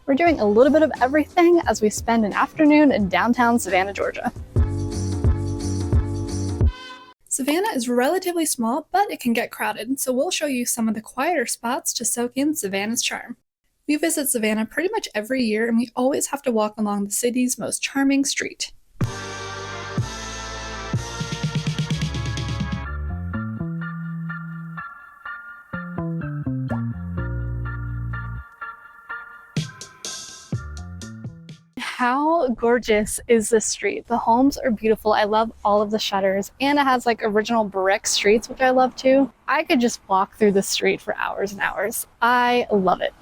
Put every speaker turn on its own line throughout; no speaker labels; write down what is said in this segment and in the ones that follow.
We're doing a little bit of everything as we spend an afternoon in downtown Savannah, Georgia. Savannah is relatively small, but it can get crowded, so we'll show you some of the quieter spots to soak in Savannah's charm. We visit Savannah pretty much every year, and we always have to walk along the city's most charming street. How gorgeous is this street? The homes are beautiful. I love all of the shutters, and it has like original brick streets, which I love too. I could just walk through the street for hours and hours. I love it.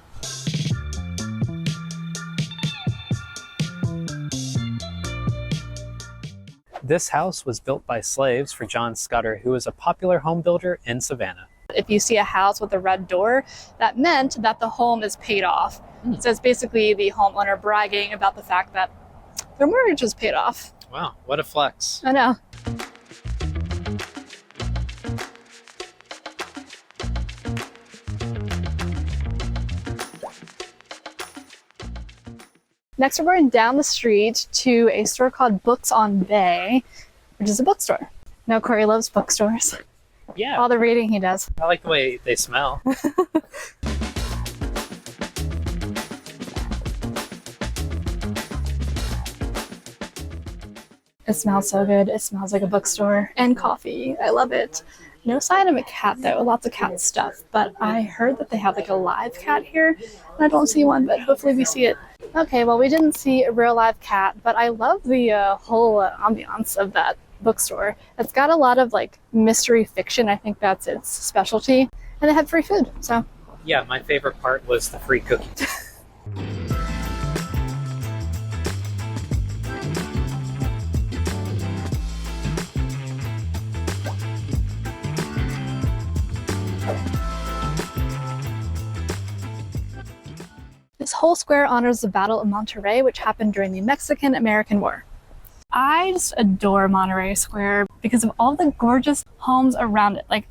This house was built by slaves for John Scudder, who was a popular home builder in Savannah.
If you see a house with a red door, that meant that the home is paid off. So it's basically the homeowner bragging about the fact that their mortgage was paid off.
Wow, what a flex.
I know. Next, we're going down the street to a store called Books on Bay, which is a bookstore. Now, Corey loves bookstores.
Yeah.
All the reading he does.
I like the way they smell.
It smells so good. It smells like a bookstore. And coffee. I love it. No sign of a cat though. Lots of cat stuff. But I heard that they have like a live cat here. And I don't see one, but hopefully we see it. Okay, well we didn't see a real live cat, but I love the whole ambiance of that bookstore. It's got a lot of like mystery fiction. I think that's its specialty. And they had free food, so.
Yeah, my favorite part was the free cookies.
This whole square honors the Battle of Monterey, which happened during the Mexican-American War. I just adore Monterey Square because of all the gorgeous homes around it. Like,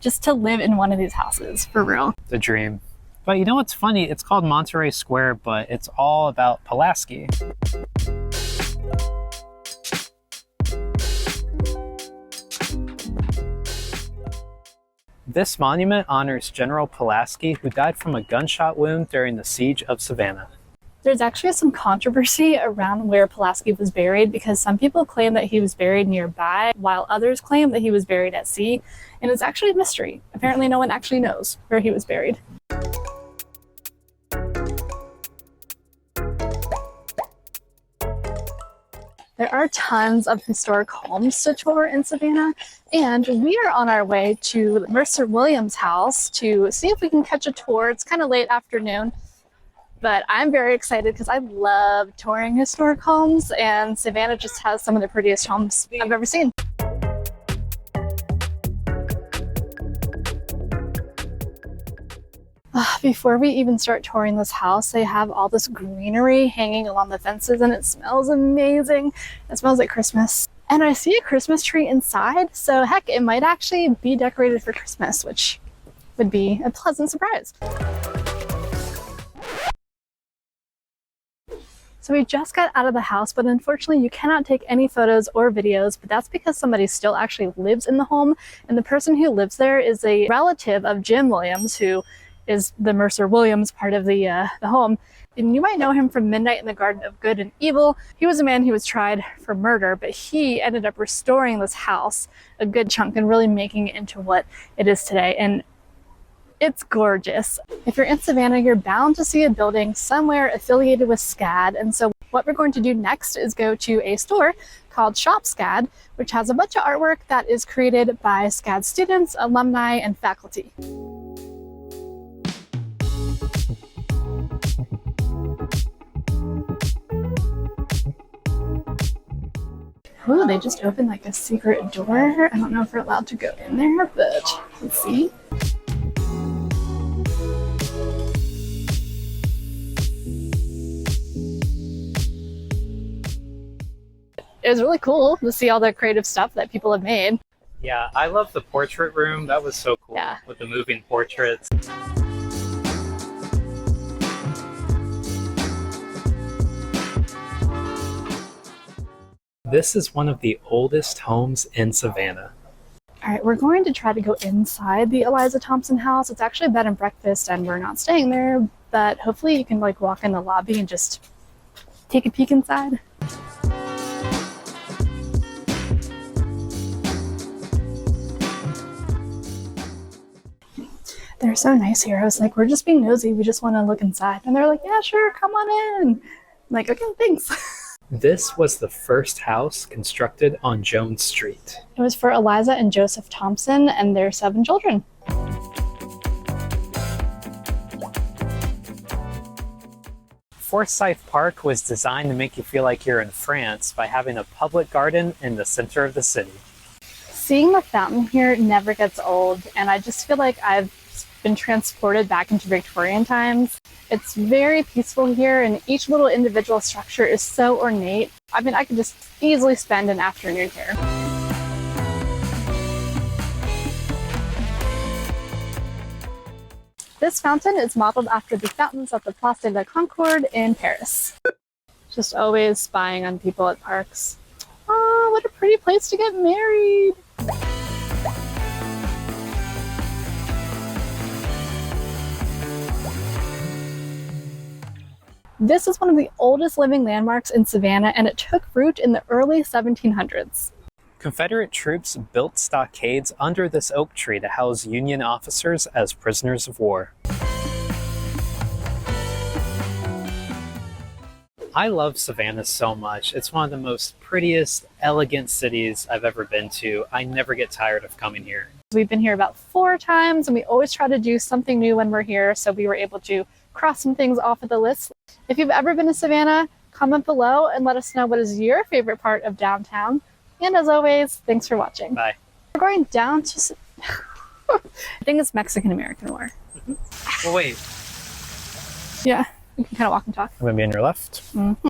just to live in one of these houses, for real.
The dream. But you know what's funny? It's called Monterey Square, but it's all about Pulaski. This monument honors General Pulaski, who died from a gunshot wound during the Siege of Savannah.
There's actually some controversy around where Pulaski was buried because some people claim that he was buried nearby, while others claim that he was buried at sea, and it's actually a mystery. Apparently no one actually knows where he was buried. There are tons of historic homes to tour in Savannah, and we are on our way to Mercer Williams' house to see if we can catch a tour. It's kind of late afternoon, but I'm very excited because I love touring historic homes, and Savannah just has some of the prettiest homes I've ever seen. Before we even start touring this house, they have all this greenery hanging along the fences, and it smells amazing. It smells like Christmas. And I see a Christmas tree inside, so heck, it might actually be decorated for Christmas, which would be a pleasant surprise. So we just got out of the house, but unfortunately you cannot take any photos or videos, but that's because somebody still actually lives in the home, and the person who lives there is a relative of Jim Williams, who is the Mercer Williams part of the home. And you might know him from Midnight in the Garden of Good and Evil. He was a man who was tried for murder, but he ended up restoring this house a good chunk and really making it into what it is today. And it's gorgeous. If you're in Savannah, you're bound to see a building somewhere affiliated with SCAD. And so what we're going to do next is go to a store called ShopSCAD, which has a bunch of artwork that is created by SCAD students, alumni, and faculty. Ooh, they just opened like a secret door. I don't know if we're allowed to go in there, but let's see. It was really cool to see all the creative stuff that people have made.
Yeah, I love the portrait room. That was so cool.
Yeah.
With the moving portraits. This is one of the oldest homes in Savannah.
All right, we're going to try to go inside the Eliza Thompson house. It's actually a bed and breakfast and we're not staying there, but hopefully you can like walk in the lobby and just take a peek inside. They're so nice here. I was like, we're just being nosy. We just want to look inside. And they're like, yeah, sure, come on in. I'm like, okay, thanks.
This was the first house constructed on Jones Street.
It was for Eliza and Joseph Thompson and their 7 children.
Forsyth Park was designed to make you feel like you're in France by having a public garden in the center of the city.
Seeing the fountain here never gets old, and I just feel like I've been transported back into Victorian times. It's very peaceful here, and each little individual structure is so ornate. I mean, I could just easily spend an afternoon here. This fountain is modeled after the fountains at the Place de la Concorde in Paris. Just always spying on people at parks. Oh, what a pretty place to get married! This is one of the oldest living landmarks in Savannah, and it took root in the early 1700s.
Confederate troops built stockades under this oak tree to house Union officers as prisoners of war. I love Savannah so much. It's one of the most prettiest, elegant cities I've ever been to. I never get tired of coming here.
We've been here about 4 times, and we always try to do something new when we're here, so we were able to cross some things off of the list. If you've ever been to Savannah, comment below and let us know what is your favorite part of downtown. And as always, thanks for watching.
Bye.
We're going down to... I think it's Mexican-American War.
Well, wait.
Yeah, we can kind of walk and talk.
I'm going to be on your left.